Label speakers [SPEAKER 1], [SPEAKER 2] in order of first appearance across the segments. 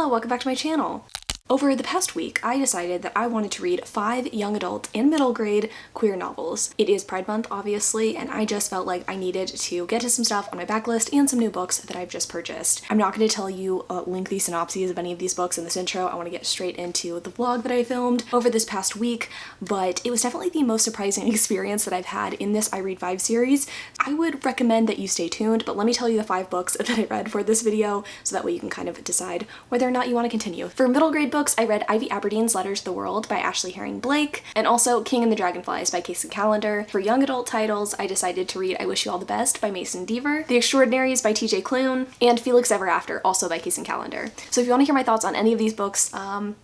[SPEAKER 1] Hello, welcome back to my channel. Over the past week, I decided that I wanted to read 5 young adult and middle grade queer novels. It is Pride Month, obviously, and I just felt like I needed to get to some stuff on my backlist and some new books that I've just purchased. I'm not going to tell you lengthy synopses of any of these books in this intro. I want to get straight into the vlog that I filmed over this past week, but it was definitely the most surprising experience that I've had in this I Read 5 series. I would recommend that you stay tuned, but let me tell you the 5 books that I read for this video so that way you can kind of decide whether or not you want to continue. For middle grade books, I read Ivy Aberdeen's Letter to the World by Ashley Herring Blake, and also King and the Dragonflies by Casey Callender. For young adult titles, I decided to read I Wish You All the Best by Mason Deaver, The Extraordinaries by TJ Klune, and Felix Ever After, also by Casey Callender. So if you want to hear my thoughts on any of these books,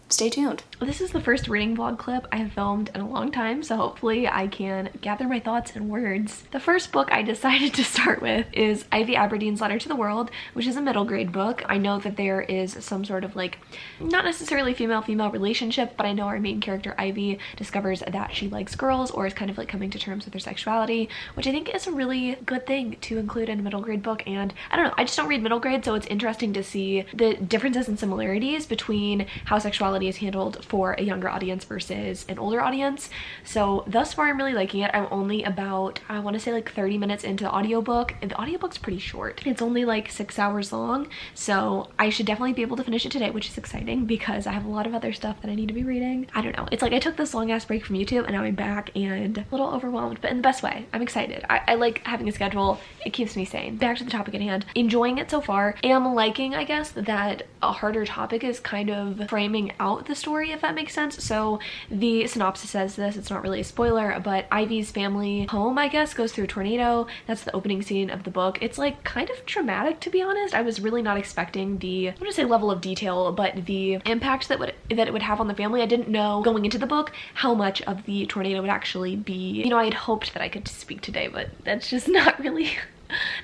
[SPEAKER 1] stay tuned. This is the first reading vlog clip I have filmed in a long time, so hopefully I can gather my thoughts in words. The first book I decided to start with is Ivy Aberdeen's Letter to the World, which is a middle grade book. I know that there is some sort of like, not necessarily female relationship, but I know our main character Ivy discovers that she likes girls or is kind of like coming to terms with her sexuality, which I think is a really good thing to include in a middle grade book. And I don't know, I just don't read middle grade, so it's interesting to see the differences and similarities between how sexuality is handled for a younger audience versus an older audience. So thus far I'm really liking it. I'm only about, I want to say like 30 minutes into the audiobook, and the audiobook's pretty short. It's only like 6 hours long, so I should definitely be able to finish it today, which is exciting because I have a lot of other stuff that I need to be reading. I don't know, it's like I took this long ass break from YouTube and now I'm back and a little overwhelmed, but in the best way. I'm excited. I like having a schedule. It keeps me sane. Back to the topic at hand. Enjoying it so far. Am liking, I guess, that a harder topic is kind of framing out the story, if that makes sense. So the synopsis says this, it's not really a spoiler, but Ivy's family home, I guess, goes through a tornado. That's the opening scene of the book. It's like kind of traumatic, to be honest. I was really not expecting the, I wouldn't say level of detail, but the impact that it would have on the family. I didn't know going into the book how much of the tornado would actually be. You know, I had hoped that I could speak today, but that's just not really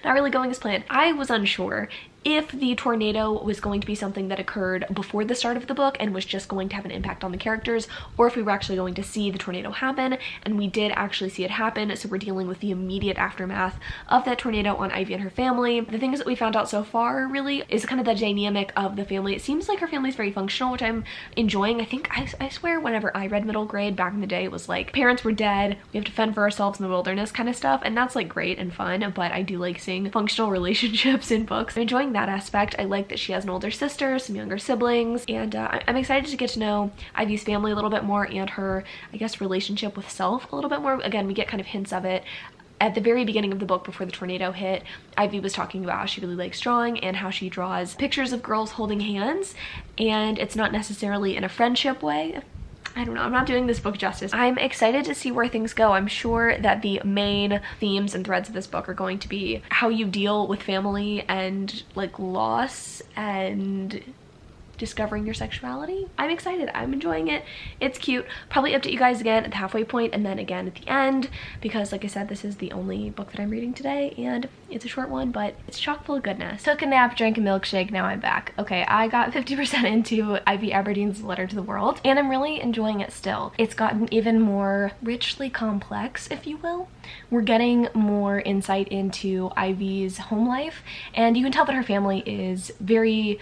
[SPEAKER 1] going as planned. I was unsure if the tornado was going to be something that occurred before the start of the book and was just going to have an impact on the characters, or if we were actually going to see the tornado happen, and we did actually see it happen, so we're dealing with the immediate aftermath of that tornado on Ivy and her family. The things that we found out so far really is kind of the dynamic of the family. It seems like her family is very functional, which I'm enjoying. I think, I swear whenever I read middle grade back in the day, it was like parents were dead, we have to fend for ourselves in the wilderness kind of stuff, and that's like great and fun, but I do like seeing functional relationships in books. I'm enjoying that aspect. I like that she has an older sister, some younger siblings, and I'm excited to get to know Ivy's family a little bit more and her, I guess, relationship with self a little bit more. Again, we get kind of hints of it at the very beginning of the book before the tornado hit. Ivy was talking about how she really likes drawing and how she draws pictures of girls holding hands, and it's not necessarily in a friendship way. I don't know, I'm not doing this book justice. I'm excited to see where things go. I'm sure that the main themes and threads of this book are going to be how you deal with family and like loss and discovering your sexuality. I'm excited. I'm enjoying it. It's cute. Probably update you guys again at the halfway point and then again at the end, because like I said, this is the only book that I'm reading today and it's a short one, but it's chock full of goodness. Took a nap, drank a milkshake, now I'm back. Okay, I got 50% into Ivy Aberdeen's Letter to the World and I'm really enjoying it still. It's gotten even more richly complex, if you will. We're getting more insight into Ivy's home life, and you can tell that her family is very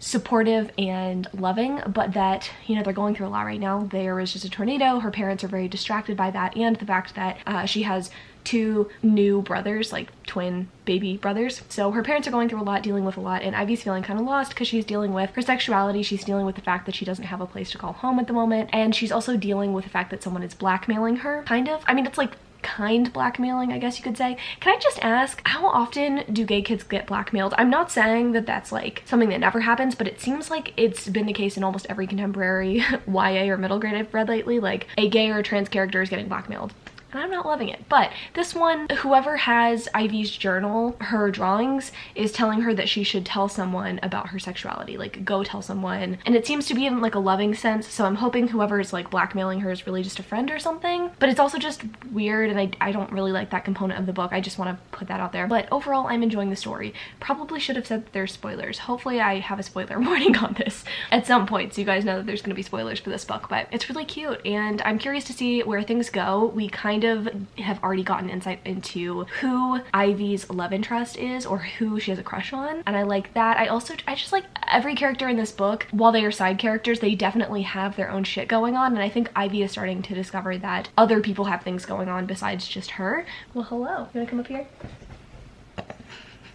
[SPEAKER 1] supportive and loving, but that, you know, they're going through a lot right now. There was just a tornado. Her parents are very distracted by that, and the fact that she has 2 new brothers, like twin baby brothers. So her parents are going through a lot, dealing with a lot, and Ivy's feeling kind of lost because she's dealing with her sexuality. She's dealing with the fact that she doesn't have a place to call home at the moment, and she's also dealing with the fact that someone is blackmailing her, kind of. I mean, it's like kind blackmailing, I guess you could say. Can I just ask, how often do gay kids get blackmailed? I'm not saying that that's like something that never happens, but it seems like it's been the case in almost every contemporary YA or middle grade I've read lately. Like a gay or trans character is getting blackmailed. and I'm not loving it. But this one, whoever has Ivy's journal, her drawings, is telling her that she should tell someone about her sexuality, like go tell someone. And it seems to be in like a loving sense, so I'm hoping whoever is like blackmailing her is really just a friend or something. But it's also just weird, and I don't really like that component of the book. I just want to put that out there. But overall, I'm enjoying the story. Probably should have said that there's spoilers. Hopefully I have a spoiler warning on this at some point, so you guys know that there's going to be spoilers for this book. But it's really cute, and I'm curious to see where things go. We kind kind of have already gotten insight into who Ivy's love interest is or who she has a crush on, and I like that. I just like every character in this book, while they are side characters, they definitely have their own shit going on, and I think Ivy is starting to discover that other people have things going on besides just her. Well, hello. You wanna come up here?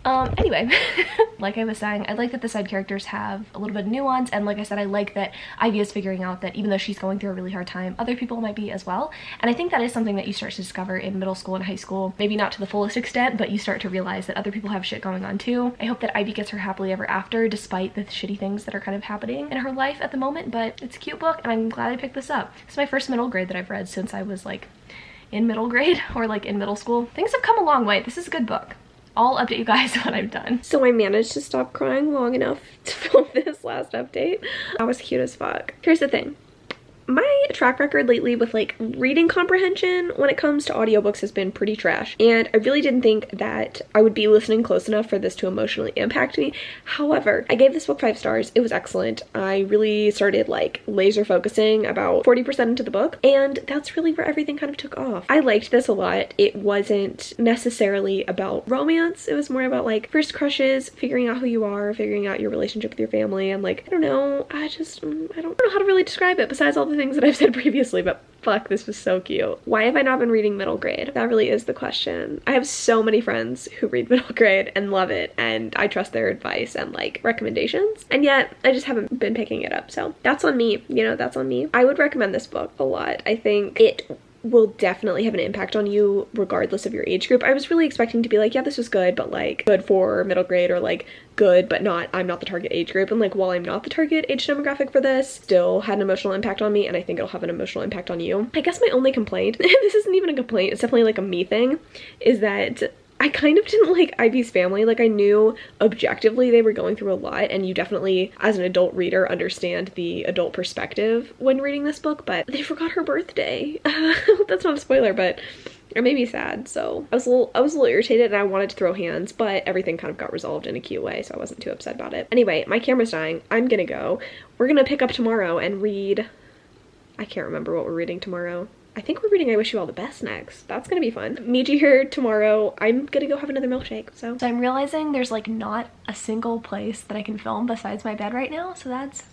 [SPEAKER 1] Anyway, like I was saying, I like that the side characters have a little bit of nuance, and like I said, I like that Ivy is figuring out that even though she's going through a really hard time, other people might be as well. And I think that is something that you start to discover in middle school and high school. Maybe not to the fullest extent, but you start to realize that other people have shit going on too. I hope that Ivy gets her happily ever after, despite the shitty things that are kind of happening in her life at the moment, but it's a cute book, and I'm glad I picked this up. It's my first middle grade that I've read since I was like in middle grade or like in middle school. Things have come a long way. This is a good book. I'll update you guys when I'm done. So I managed to stop crying long enough to film this last update. That was cute as fuck. Here's the thing. My track record lately with like reading comprehension when it comes to audiobooks has been pretty trash, and I really didn't think that I would be listening close enough for this to emotionally impact me. However, I gave this book 5 stars. It was excellent. I really started like laser focusing about 40% into the book, and that's really where everything kind of took off. I liked this a lot. It wasn't necessarily about romance. It was more about like first crushes, figuring out who you are, figuring out your relationship with your family, and like, I don't know, I don't know how to really describe it besides all the things that I've said previously, but fuck, this was so cute. Why have I not been reading middle grade? That really is the question. I have so many friends who read middle grade and love it, and I trust their advice and like recommendations, and yet I just haven't been picking it up. So that's on me, you know, that's on me. I would recommend this book a lot. I think it will definitely have an impact on you regardless of your age group. I was really expecting to be like, yeah, this was good, but like good for middle grade, or like good but not, I'm not the target age group. And like, while I'm not the target age demographic for this, still had an emotional impact on me, and I think it'll have an emotional impact on you. I guess my only complaint, this isn't even a complaint, it's definitely like a me thing, is that I kind of didn't like Ivy's family. Like, I knew objectively they were going through a lot, and you definitely, as an adult reader, understand the adult perspective when reading this book, but they forgot her birthday. That's not a spoiler, but it made me sad. So I was a little irritated, and I wanted to throw hands, but everything kind of got resolved in a cute way, so I wasn't too upset about it. Anyway, my camera's dying. I'm gonna go. We're gonna pick up tomorrow and read, I can't remember what we're reading tomorrow. I think we're reading I Wish You All the Best next. That's gonna be fun. Meet you here tomorrow. I'm gonna go have another milkshake, so I'm realizing there's like not a single place that I can film besides my bed right now, so that's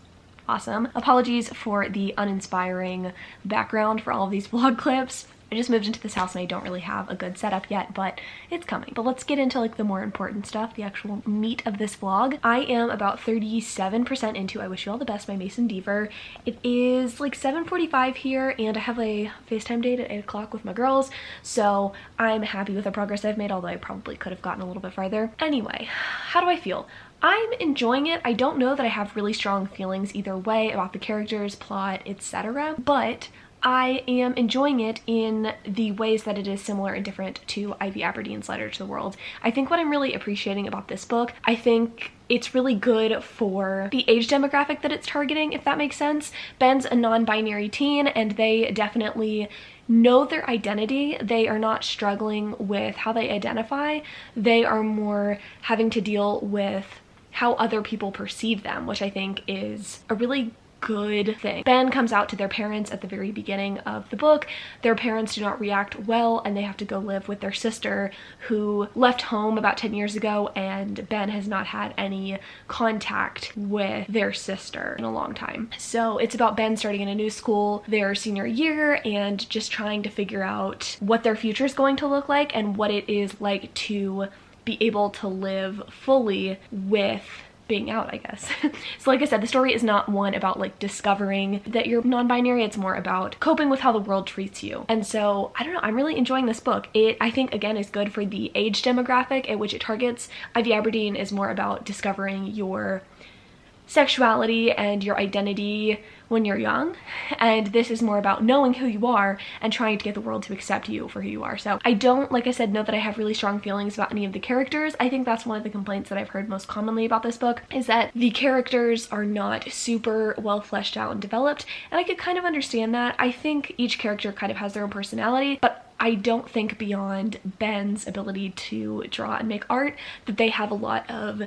[SPEAKER 1] awesome. Apologies for the uninspiring background for all of these vlog clips. I just moved into this house and I don't really have a good setup yet, but it's coming. But let's get into like the more important stuff, the actual meat of this vlog. I am about 37% into I Wish You All the Best by Mason Deaver. It is like 7:45 here, and I have a FaceTime date at 8 o'clock with my girls, so I'm happy with the progress I've made, although I probably could have gotten a little bit farther. Anyway, how do I feel? I'm enjoying it. I don't know that I have really strong feelings either way about the characters, plot, etc., but I am enjoying it in the ways that it is similar and different to Ivy Aberdeen's Letter to the World. I think what I'm really appreciating about this book, I think it's really good for the age demographic that it's targeting, if that makes sense. Ben's a non-binary teen, and they definitely know their identity. They are not struggling with how they identify. They are more having to deal with how other people perceive them, which I think is a really good thing. Ben comes out to their parents at the very beginning of the book. Their parents do not react well, and they have to go live with their sister, who left home about 10 years ago, and Ben has not had any contact with their sister in a long time. So it's about Ben starting in a new school their senior year and just trying to figure out what their future is going to look like and what it is like to be able to live fully with being out, I guess. So like I said, the story is not one about like discovering that you're non-binary. It's more about coping with how the world treats you. And so I don't know, I'm really enjoying this book. It, I think, again, is good for the age demographic at which it targets. Ivy Aberdeen is more about discovering your sexuality and your identity when you're young, and this is more about knowing who you are and trying to get the world to accept you for who you are. So I don't, like I said, know that I have really strong feelings about any of the characters. I think that's one of the complaints that I've heard most commonly about this book, is that the characters are not super well fleshed out and developed, and I could kind of understand that. I think each character kind of has their own personality, but I don't think beyond Ben's ability to draw and make art that they have a lot of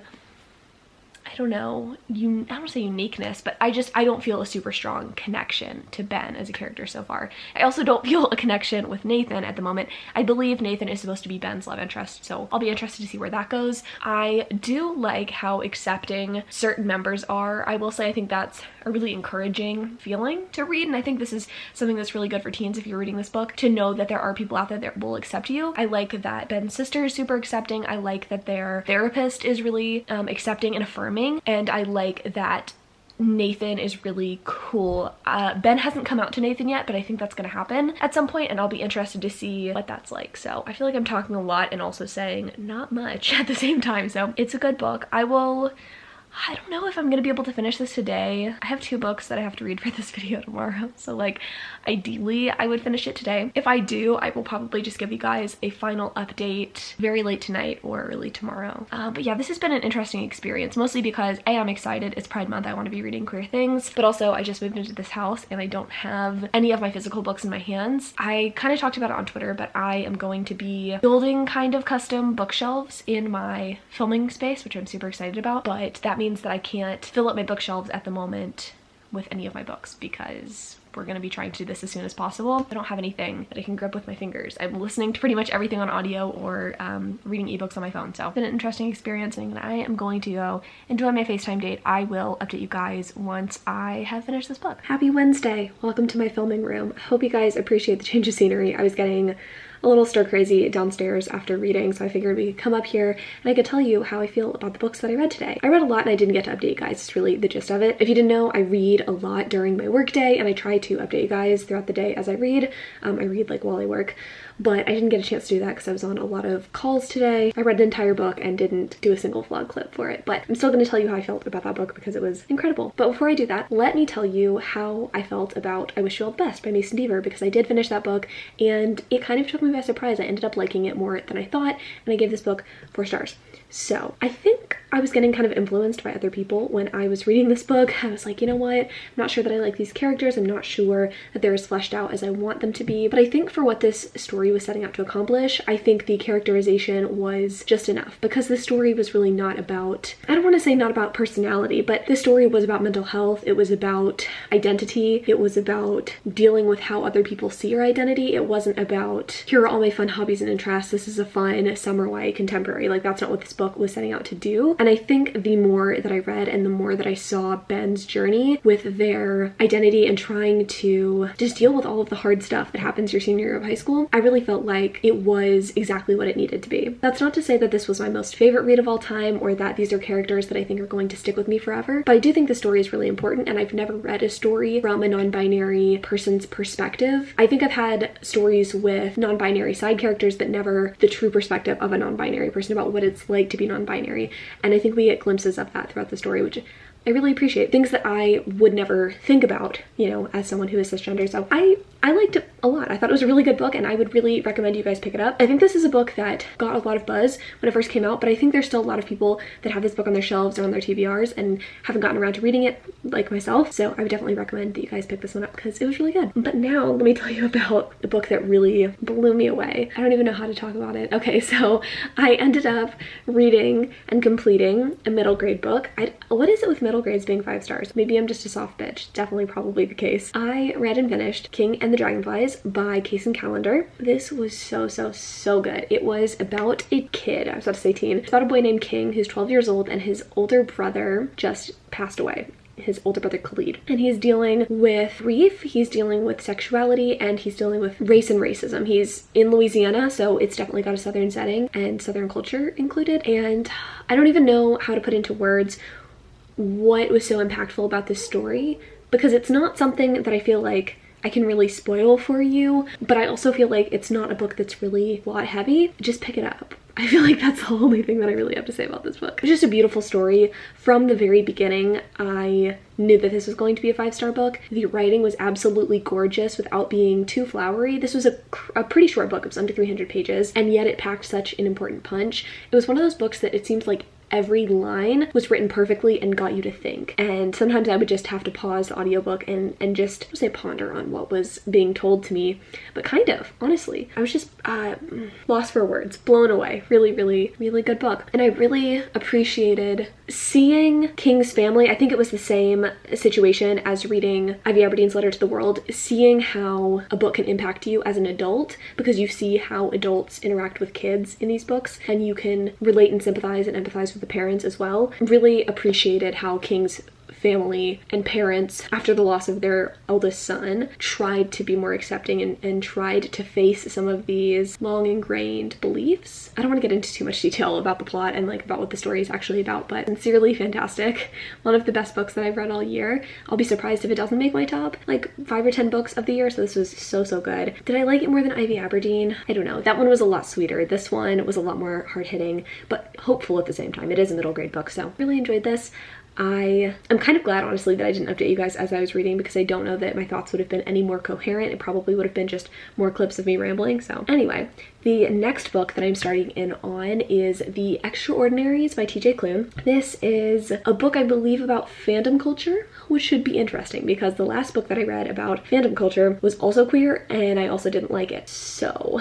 [SPEAKER 1] I don't know, I don't want to say uniqueness, but I don't feel a super strong connection to Ben as a character so far. I also don't feel a connection with Nathan at the moment. I believe Nathan is supposed to be Ben's love interest, so I'll be interested to see where that goes. I do like how accepting certain members are. I will say I think that's a really encouraging feeling to read, and I think this is something that's really good for teens if you're reading this book, to know that there are people out there that will accept you. I like that Ben's sister is super accepting. I like that their therapist is really accepting and affirming, and I like that Nathan is really cool. Ben hasn't come out to Nathan yet, but I think that's gonna happen at some point, and I'll be interested to see what that's like. So I feel like I'm talking a lot and also saying not much at the same time, so it's a good book. I don't know if I'm gonna be able to finish this today. I have 2 books that I have to read for this video tomorrow, so like ideally I would finish it today. If I do, I will probably just give you guys a final update very late tonight or early tomorrow. But yeah, this has been an interesting experience, mostly because I am excited. It's Pride Month. I want to be reading queer things, but also I just moved into this house and I don't have any of my physical books in my hands. I kind of talked about it on Twitter, but I am going to be building kind of custom bookshelves in my filming space, which I'm super excited about, but that means that I can't fill up my bookshelves at the moment with any of my books because we're going to be trying to do this as soon as possible. I don't have anything that I can grip with my fingers. I'm listening to pretty much everything on audio or reading ebooks on my phone. So it's been an interesting experience, and I am going to go enjoy my FaceTime date. I will update you guys once I have finished this book. Happy Wednesday. Welcome to my filming room. I hope you guys appreciate the change of scenery. I was getting a little stir crazy downstairs after reading, so I figured we could come up here and I could tell you how I feel about the books that I read today. I read a lot and I didn't get to update you guys. It's really the gist of it. If you didn't know, I read a lot during my work day and I try to update you guys throughout the day as I read. I read like while I work, but I didn't get a chance to do that because I was on a lot of calls today. I read an entire book and didn't do a single vlog clip for it, but I'm still going to tell you how I felt about that book because it was incredible. But before I do that, let me tell you how I felt about I Wish You All the Best by Mason Deaver, because I did finish that book and it kind of took me by surprise. I ended up liking it more than I thought, and I gave this book 4 stars. So I think I was getting kind of influenced by other people when I was reading this book. I was like, you know what? I'm not sure that I like these characters. I'm not sure that they're as fleshed out as I want them to be. But I think for what this story was setting out to accomplish, I think the characterization was just enough, because the story was really not about, I don't want to say not about personality, but the story was about mental health. It was about identity. It was about dealing with how other people see your identity. It wasn't about, here are all my fun hobbies and interests. This is a fun summer YA contemporary. Like, that's not what this book was setting out to do. And I think the more that I read and the more that I saw Ben's journey with their identity and trying to just deal with all of the hard stuff that happens your senior year of high school, I really felt like it was exactly what it needed to be. That's not to say that this was my most favorite read of all time or that these are characters that I think are going to stick with me forever, but I do think the story is really important, and I've never read a story from a non-binary person's perspective. I think I've had stories with non-binary side characters, but never the true perspective of a non-binary person about what it's like to be non-binary, and I think we get glimpses of that throughout the story, which I really appreciate. Things that I would never think about, you know, as someone who is cisgender. So I liked it a lot. I thought it was a really good book, and I would really recommend you guys pick it up. I think this is a book that got a lot of buzz when it first came out, but I think there's still a lot of people that have this book on their shelves or on their TBRs and haven't gotten around to reading it, like myself. So I would definitely recommend that you guys pick this one up because it was really good. But now let me tell you about the book that really blew me away. I don't even know how to talk about it. Okay, so I ended up reading and completing a middle grade book. What is it with middle grades being 5 stars? Maybe I'm just a soft bitch. Definitely probably the case. I read and finished King and the Dragonflies by Case and Callender. This was so good. It was about a kid, I was about to say teen. It's about a boy named King who's 12 years old, and his older brother just passed away. His older brother Khalid, and he's dealing with grief, he's dealing with sexuality, and he's dealing with race and racism. He's in Louisiana, so it's definitely got a southern setting and southern culture included, and I don't even know how to put into words what was so impactful about this story, because it's not something that I feel like I can really spoil for you, but I also feel like it's not a book that's really plot heavy. Just pick it up. I feel like that's the only thing that I really have to say about this book. It's just a beautiful story. From the very beginning, I knew that this was going to be a 5-star book. The writing was absolutely gorgeous without being too flowery. This was a pretty short book. It was under 300 pages, and yet it packed such an important punch. It was one of those books that it seemed like every line was written perfectly and got you to think. And sometimes I would just have to pause the audiobook and just say ponder on what was being told to me. But kind of, honestly, I was just lost for words, blown away. Really, really, really good book. And I really appreciated seeing King's family. I think it was the same situation as reading Ivy Aberdeen's Letter to the World, seeing how a book can impact you as an adult, because you see how adults interact with kids in these books, and you can relate and sympathize and empathize with the parents as well. Really appreciated how King's family and parents, after the loss of their eldest son, tried to be more accepting and tried to face some of these long ingrained beliefs. I don't want to get into too much detail about the plot and like about what the story is actually about, but sincerely fantastic. One of the best books that I've read all year. I'll be surprised if it doesn't make my top like 5 or 10 books of the year, so this was so good. Did I like it more than Ivy Aberdeen? I don't know. That one was a lot sweeter. This one was a lot more hard-hitting, but hopeful at the same time. It is a middle grade book, so really enjoyed this. I'm kind of glad, honestly, that I didn't update you guys as I was reading, because I don't know that my thoughts would have been any more coherent. It probably would have been just more clips of me rambling. So anyway, the next book that I'm starting in on is The Extraordinaries by TJ Klune. This is a book, I believe, about fandom culture, which should be interesting because the last book that I read about fandom culture was also queer and I also didn't like it. So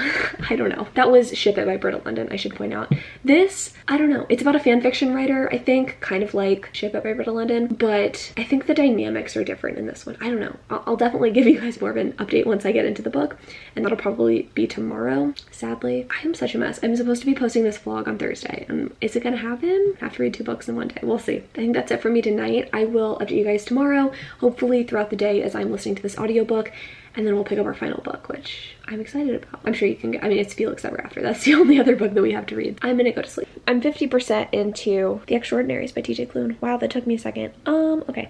[SPEAKER 1] I don't know. That was Ship It by Britta London, I should point out. This, I don't know. It's about a fan fiction writer, I think, kind of like Ship It by Britta London, but I think the dynamics are different in this one. I don't know. I'll definitely give you guys more of an update once I get into the book, and that'll probably be tomorrow. Sadly, I am such a mess. I'm supposed to be posting this vlog on Thursday, and is it gonna happen? I have to read 2 books in one day. We'll see. I think that's it for me tonight. I will update you guys tomorrow, hopefully throughout the day as I'm listening to this audiobook, and then we'll pick up our final book, which I'm excited about. I'm sure you can get, I mean, it's Felix Ever After. That's the only other book that we have to read. I'm gonna go to sleep. I'm 50% into The Extraordinaries by TJ Klune. Wow, that took me a second. Okay.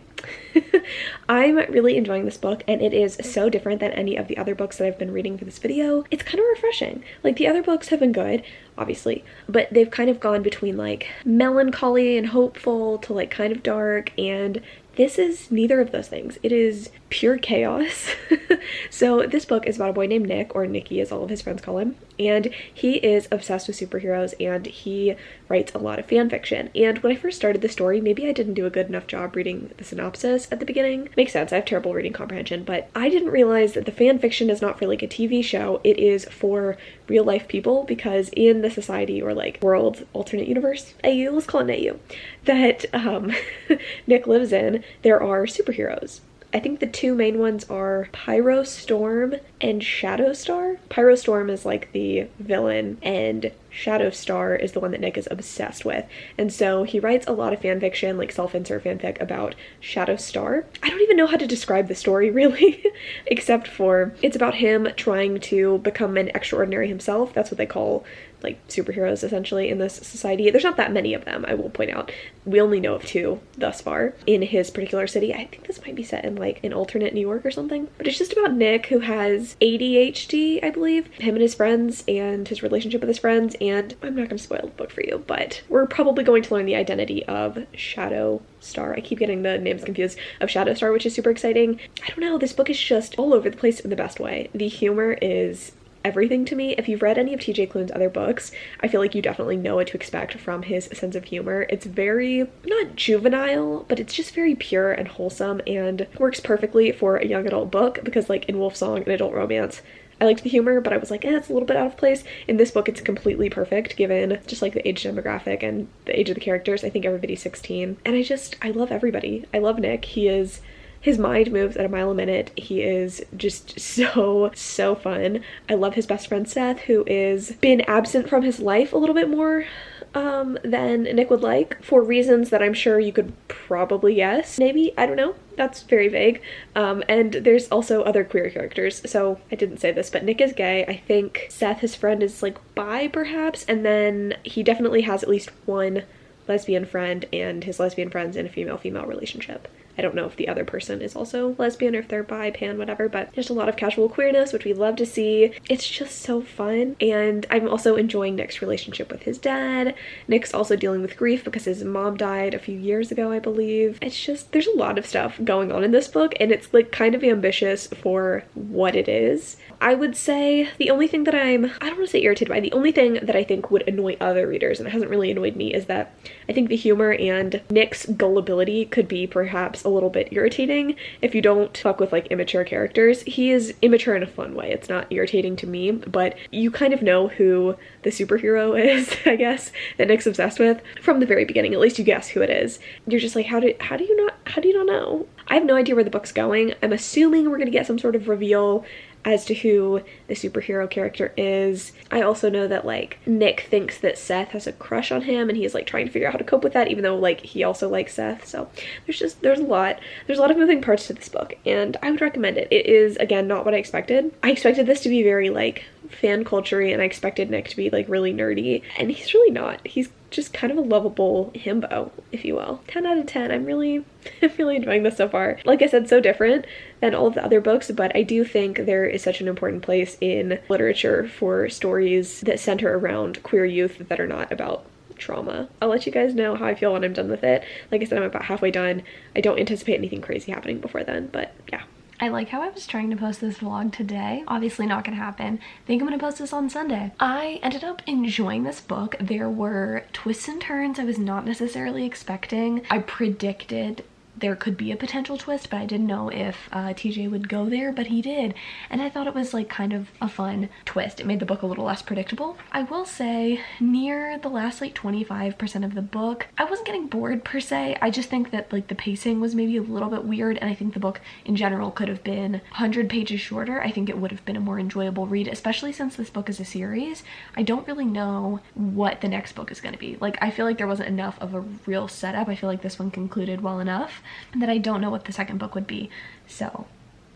[SPEAKER 1] I'm really enjoying this book, and it is so different than any of the other books that I've been reading for this video. It's kind of refreshing. Like, the other books have been good, obviously, but they've kind of gone between like melancholy and hopeful to like kind of dark, and this is neither of those things. It is pure chaos. So this book is about a boy named Nick, or Nicky as all of his friends call him, and he is obsessed with superheroes and he writes a lot of fan fiction. And when I first started the story, maybe I didn't do a good enough job reading the synopsis at the beginning. Makes sense, I have terrible reading comprehension, but I didn't realize that the fan fiction is not for like a TV show, it is for real life people, because in the society or like world, alternate universe, AU, let's call it an AU, that Nick lives in, there are superheroes. I think the 2 main ones are Pyrostorm and Shadowstar. Pyrostorm is like the villain, and Shadowstar is the one that Nick is obsessed with. And so he writes a lot of fan fiction, like self-insert fanfic about Shadowstar. I don't even know how to describe the story really, except for it's about him trying to become an extraordinary himself. That's what they call like superheroes essentially in this society. There's not that many of them, I will point out. We only know of 2 thus far in his particular city. I think this might be set in like an alternate New York or something. But it's just about Nick, who has ADHD, I believe. Him and his friends and his relationship with his friends. And I'm not going to spoil the book for you, but we're probably going to learn the identity of Shadowstar. I keep getting the names confused, of Shadowstar, which is super exciting. I don't know, this book is just all over the place in the best way. The humor is everything to me. If you've read any of TJ Klune's other books, I feel like you definitely know what to expect from his sense of humor. It's very, not juvenile, but it's just very pure and wholesome, and works perfectly for a young adult book, because like in Wolfsong, an adult romance, I liked the humor, but I was like, it's a little bit out of place. In this book, it's completely perfect, given just like the age demographic and the age of the characters. I think everybody's 16. And I love everybody. I love Nick. His mind moves at a mile a minute. He is just so fun. I love his best friend Seth, who is been absent from his life a little bit more than Nick would like, for reasons that I'm sure you could probably guess. Maybe, I don't know. That's very vague. And there's also other queer characters. So I didn't say this, but Nick is gay. I think Seth, his friend, is like bi perhaps. And then he definitely has at least one lesbian friend, and his lesbian friend's in a female-female relationship.
[SPEAKER 2] I don't know if the other person is also lesbian or if they're bi, pan, whatever, but there's a lot of casual queerness, which we love to see. It's just so fun. And I'm also enjoying Nick's relationship with his dad. Nick's also dealing with grief because his mom died a few years ago, I believe. It's just, there's a lot of stuff going on in this book, and it's like kind of ambitious for what it is. I would say the only thing that I don't want to say irritated by, the only thing that I think would annoy other readers, and it hasn't really annoyed me, is that I think the humor and Nick's gullibility could be perhaps a little bit irritating if you don't fuck with like immature characters. He is immature in a fun way. It's not irritating to me, but you kind of know who the superhero is, I guess, that Nick's obsessed with from the very beginning. At least you guess who it is. You're just like, how do you not know? I have no idea where the book's going. I'm assuming we're gonna get some sort of reveal as to who the superhero character is. I also know that like Nick thinks that Seth has a crush on him, and he's like trying to figure out how to cope with that, even though like he also likes Seth. So there's a lot of moving parts to this book, and I would recommend it. It is, again, not what I expected. I expected this to be very like fan culture-y, and I expected Nick to be like really nerdy, and he's really not. He's just kind of a lovable himbo, if you will. 10 out of 10. I'm really enjoying this so far. Like I said, so different than all of the other books, but I do think there is such an important place in literature for stories that center around queer youth that are not about trauma. I'll let you guys know how I feel when I'm done with it. Like I said, I'm about halfway done. I don't anticipate anything crazy happening before then, but yeah.
[SPEAKER 1] I like how I was trying to post this vlog today. Obviously not gonna happen. I think I'm gonna post this on Sunday. I ended up enjoying this book. There were twists and turns I was not necessarily expecting. I predicted there could be a potential twist, but I didn't know if TJ would go there, but he did. And I thought it was like kind of a fun twist. It made the book a little less predictable. I will say near the last like 25% of the book, I wasn't getting bored per se. I just think that like the pacing was maybe a little bit weird, and I think the book in general could have been 100 pages shorter. I think it would have been a more enjoyable read, especially since this book is a series. I don't really know what the next book is going to be. Like, I feel like there wasn't enough of a real setup. I feel like this one concluded well enough that I don't know what the second book would be. So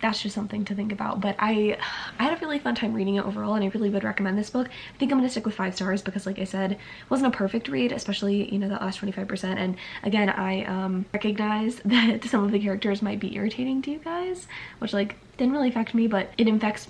[SPEAKER 1] that's just something to think about. But I had a really fun time reading it overall, and I really would recommend this book. I think I'm gonna stick with 5 stars because, like I said, it wasn't a perfect read, especially, you know, that last 25%. And again, I recognize that some of the characters might be irritating to you guys, which like didn't really affect me, but it affects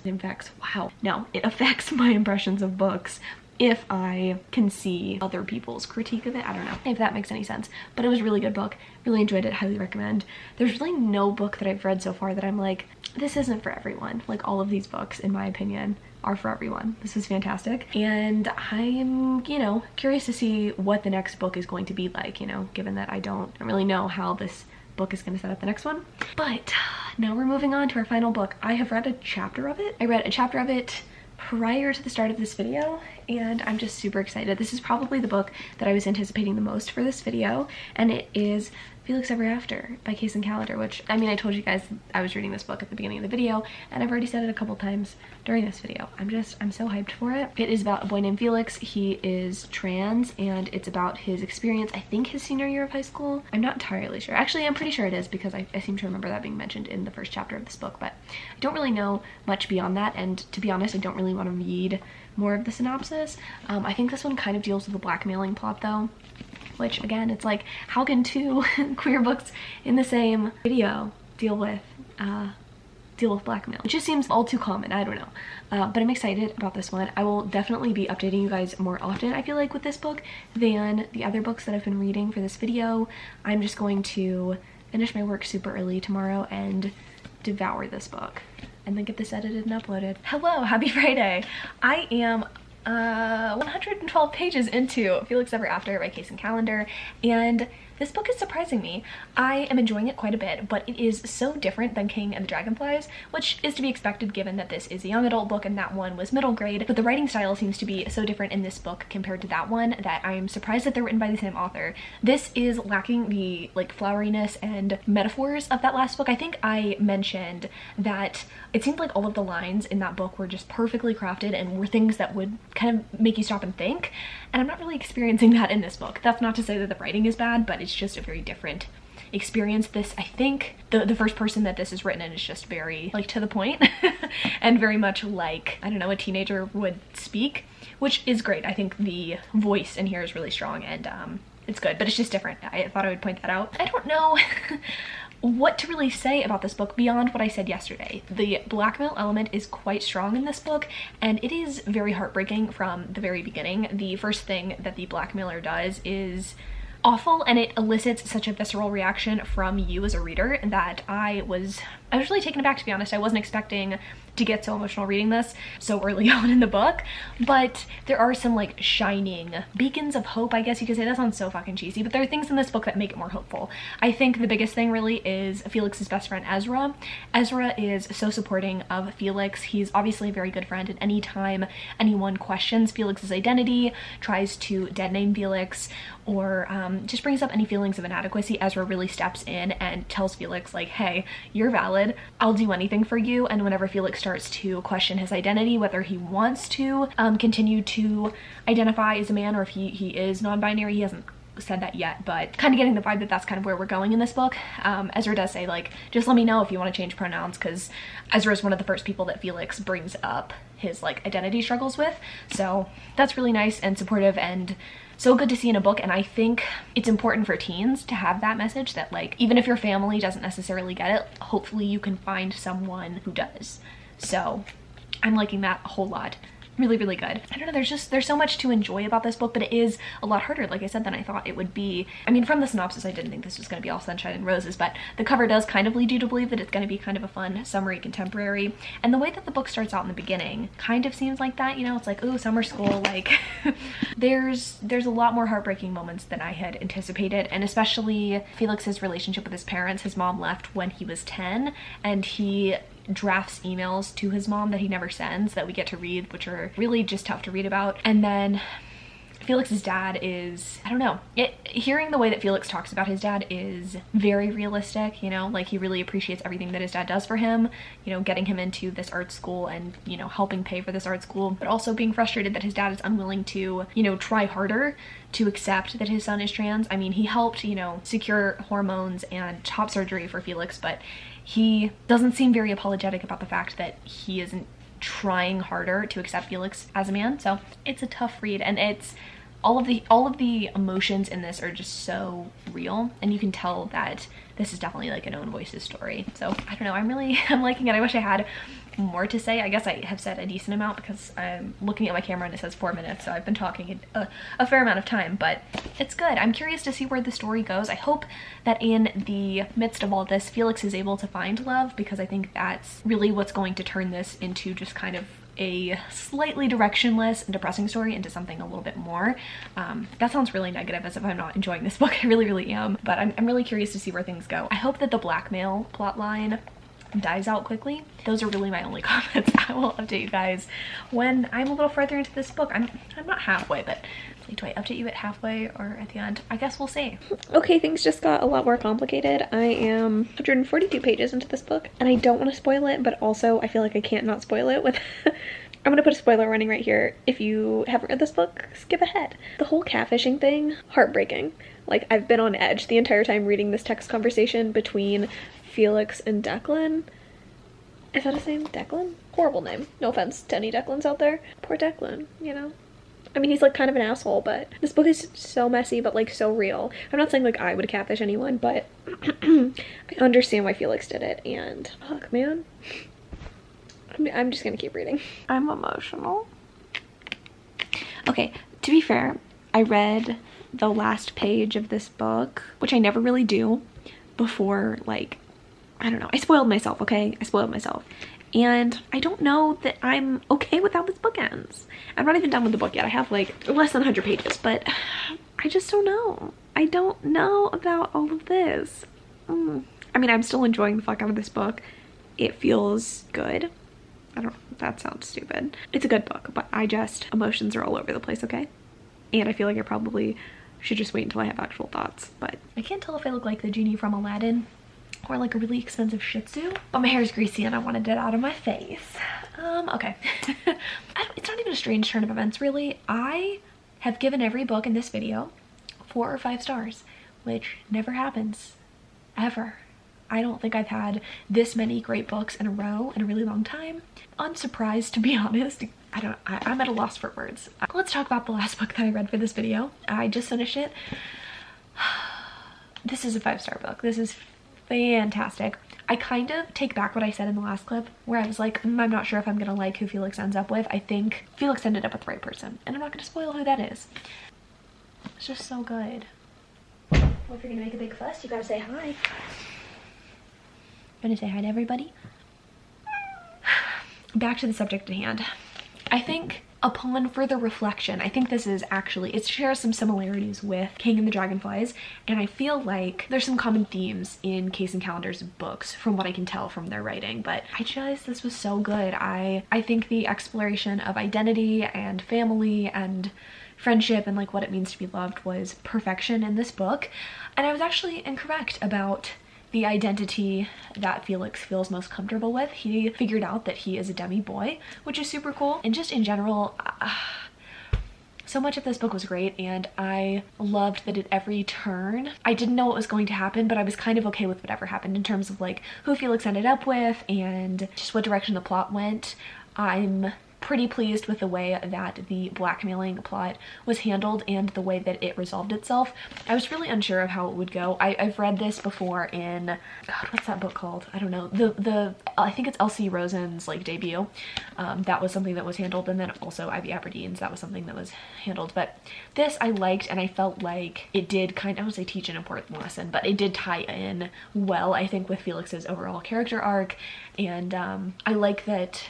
[SPEAKER 1] my impressions of books if I can see other people's critique of it. I don't know if that makes any sense, but it was a really good book. Really enjoyed it, highly recommend. There's really no book that I've read so far that I'm like, this isn't for everyone. Like, all of these books, in my opinion, are for everyone. This is fantastic, and I'm, you know, curious to see what the next book is going to be like, you know, given that I don't really know how this book is going to set up the next one. But now we're moving on to our final book. I have read a chapter of it. I read a chapter of it prior to the start of this video, and I'm just super excited. This is probably the book that I was anticipating the most for this video, and it is Felix Ever After by Case and Calendar, which, I mean, I told you guys I was reading this book at the beginning of the video, and I've already said it a couple times during this video. I'm so hyped for it. It is about a boy named Felix. He is trans, and it's about his experience, I think his senior year of high school. I'm not entirely sure. Actually, I'm pretty sure it is, because I seem to remember that being mentioned in the first chapter of this book, but I don't really know much beyond that, and to be honest, I don't really want to read more of the synopsis. I think this one kind of deals with a blackmailing plot though, which again, it's like, how can 2 queer books in the same video deal with blackmail? It just seems all too common. I don't know, but I'm excited about this one. I will definitely be updating you guys more often, I feel like, with this book than the other books that I've been reading for this video. I'm just going to finish my work super early tomorrow and devour this book and then get this edited and uploaded. Hello, happy Friday. I am 112 pages into Felix Ever After by Case and Calendar, and this book is surprising me. I am enjoying it quite a bit, but it is so different than King and the Dragonflies, which is to be expected given that this is a young adult book and that one was middle grade, but the writing style seems to be so different in this book compared to that one that I'm surprised that they're written by the same author. This is lacking the like floweriness and metaphors of that last book. I think I mentioned that it seemed like all of the lines in that book were just perfectly crafted and were things that would kind of make you stop and think, and I'm not really experiencing that in this book. That's not to say that the writing is bad, but it's just a very different experience. This, I think, the first person that this is written in is just very like to the point and very much like, I don't know, a teenager would speak, which is great. I think the voice in here is really strong, and it's good, but it's just different. I thought I would point that out. I don't know what to really say about this book beyond what I said yesterday. The blackmail element is quite strong in this book, and it is very heartbreaking from the very beginning. The first thing that the blackmailer does is awful, and it elicits such a visceral reaction from you as a reader that I was really taken aback, to be honest. I wasn't expecting to get so emotional reading this so early on in the book, but there are some like shining beacons of hope, I guess you could say. That sounds so fucking cheesy, but there are things in this book that make it more hopeful. I think the biggest thing really is Felix's best friend Ezra. Ezra is so supporting of Felix. He's obviously a very good friend, and anytime anyone questions Felix's identity, tries to dead name Felix, or just brings up any feelings of inadequacy, Ezra really steps in and tells Felix like, hey, you're valid, I'll do anything for you. And whenever Felix starts to question his identity, whether he wants to continue to identify as a man or if he is non-binary, he hasn't said that yet, but kind of getting the vibe that that's kind of where we're going in this book. Ezra does say like, just let me know if you want to change pronouns, because Ezra is one of the first people that Felix brings up his like identity struggles with. So that's really nice and supportive and so good to see in a book. And I think it's important for teens to have that message that like, even if your family doesn't necessarily get it, hopefully you can find someone who does. So I'm liking that a whole lot. Really, really good. I don't know, there's so much to enjoy about this book, but it is a lot harder, like I said, than I thought it would be. I mean, from the synopsis, I didn't think this was going to be all sunshine and roses, but the cover does kind of lead you to believe that it's going to be kind of a fun, summery contemporary. And the way that the book starts out in the beginning kind of seems like that, you know, it's like, ooh, summer school, like there's a lot more heartbreaking moments than I had anticipated, and especially Felix's relationship with his parents. His mom left when he was 10, and he drafts emails to his mom that he never sends that we get to read, which are really just tough to read about. And then Felix's dad is, I don't know, hearing the way that Felix talks about his dad is very realistic, you know, like he really appreciates everything that his dad does for him, you know, getting him into this art school and, you know, helping pay for this art school, but also being frustrated that his dad is unwilling to, you know, try harder to accept that his son is trans. I mean, he helped, you know, secure hormones and top surgery for Felix, but he doesn't seem very apologetic about the fact that he isn't trying harder to accept Felix as a man. So it's a tough read, and it's all of the emotions in this are just so real, and you can tell that this is definitely like an own voices story. So I don't know, I'm liking it. I wish I had more to say. I guess I have said a decent amount because I'm looking at my camera and it says 4 minutes, so I've been talking a fair amount of time, but it's good. I'm curious to see where the story goes. I hope that in the midst of all this, Felix is able to find love, because I think that's really what's going to turn this into just kind of a slightly directionless and depressing story into something a little bit more. That sounds really negative, as if I'm not enjoying this book. I really, really am, but I'm really curious to see where things go. I hope that the blackmail plotline dies out quickly. Those are really my only comments. I will update you guys when I'm a little further into this book. I'm not halfway, but like, do I update you at halfway or at the end? I guess we'll see.
[SPEAKER 2] Okay, things just got a lot more complicated. I am 142 pages into this book, and I don't want to spoil it, but also I feel like I can't not spoil it with I'm gonna put a spoiler warning right here. If you haven't read this book, skip ahead. The whole catfishing thing, heartbreaking. Like, I've been on edge the entire time reading this text conversation between Felix and Declan. Is that his name? Declan? Horrible name. No offense to any Declans out there. Poor Declan, you know? I mean, he's like kind of an asshole, but this book is so messy, but like so real. I'm not saying like I would catfish anyone, but I understand why Felix did it, and fuck, man. I'm just gonna keep reading. I'm emotional. Okay, to be fair, I read the last page of this book, which I never really do, before, like, I don't know, I spoiled myself, okay? I spoiled myself. And I don't know that I'm okay with how this book ends. I'm not even done with the book yet. I have like less than 100 pages, but I just don't know. I don't know about all of this. I mean, I'm still enjoying the fuck out of this book. It feels good. I don't, that sounds stupid. It's a good book, but emotions are all over the place, okay? And I feel like I probably should just wait until I have actual thoughts, but I can't tell if I look like the genie from Aladdin or like a really expensive Shih Tzu, but my hair is greasy and I wanted it out of my face. Okay. It's not even a strange turn of events, really. I have given every book in this video 4 or 5 stars, which never happens, ever. I don't think I've had this many great books in a row in a really long time. Unsurprised, to be honest. I'm at a loss for words. Let's talk about the last book that I read for this video. I just finished it. This is a 5-star book. This is fantastic. I kind of take back what I said in the last clip where I was like, I'm not sure if I'm gonna like who Felix ends up with. I think Felix ended up with the right person, and I'm not gonna spoil who that is. It's just so good. Well, if you're gonna make a big fuss, you gotta say hi. Gonna say hi to everybody. Back to the subject at hand. I think upon further reflection, I think this is actually, it shares some similarities with King and the Dragonflies, and I feel like there's some common themes in Case and Calendar's books from what I can tell from their writing, but this was so good. I think the exploration of identity and family and friendship and like what it means to be loved was perfection in this book, and I was actually incorrect about the identity that Felix feels most comfortable with. He figured out that he is a demi boy, which is super cool. And just in general, so much of this book was great, and I loved that at every turn, I didn't know what was going to happen, but I was kind of okay with whatever happened in terms of like who Felix ended up with and just what direction the plot went. I'm pretty pleased with the way that the blackmailing plot was handled and the way that it resolved itself. I was really unsure of how it would go. I've read this before in, God, what's that book called? I don't know. I think it's Elsie Rosen's like debut. That was something that was handled, and then also Ivy Aberdeen's, that was something that was handled. But this I liked, and I felt like it did kind of, I would say teach an important lesson, but it did tie in well, I think, with Felix's overall character arc. And I like that,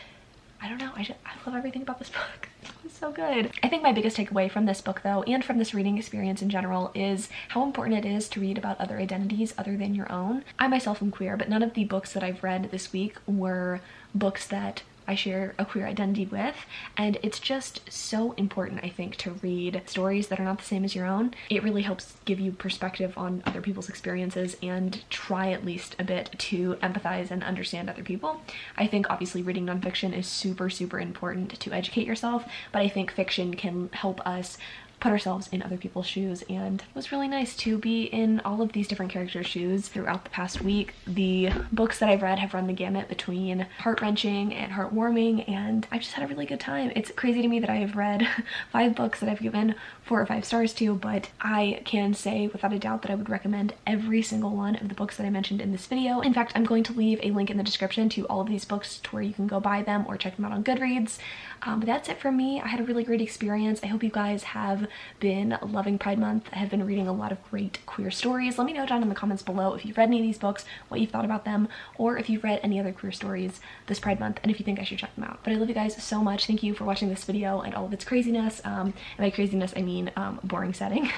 [SPEAKER 2] I don't know, I love everything about this book. It's so good. I think my biggest takeaway from this book though, and from this reading experience in general, is how important it is to read about other identities other than your own. I myself am queer, but none of the books that I've read this week were books that I share a queer identity with, and it's just so important, I think, to read stories that are not the same as your own. It really helps give you perspective on other people's experiences and try at least a bit to empathize and understand other people. I think obviously reading nonfiction is super, super important to educate yourself, but I think fiction can help us put ourselves in other people's shoes, and it was really nice to be in all of these different characters' shoes throughout the past week. The books that I've read have run the gamut between heart-wrenching and heartwarming, and I've just had a really good time. It's crazy to me that I have read 5 books that I've given 4 or 5 stars to, but I can say without a doubt that I would recommend every single one of the books that I mentioned in this video. In fact, I'm going to leave a link in the description to all of these books to where you can go buy them or check them out on Goodreads. But that's it for me. I had a really great experience. I hope you guys have been loving Pride Month, have been reading a lot of great queer stories. Let me know down in the comments below if you've read any of these books, what you've thought about them, or if you've read any other queer stories this Pride Month, and if you think I should check them out. But I love you guys so much. Thank you for watching this video and all of its craziness. And by craziness, I mean boring setting.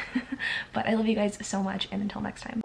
[SPEAKER 2] But I love you guys so much, and until next time.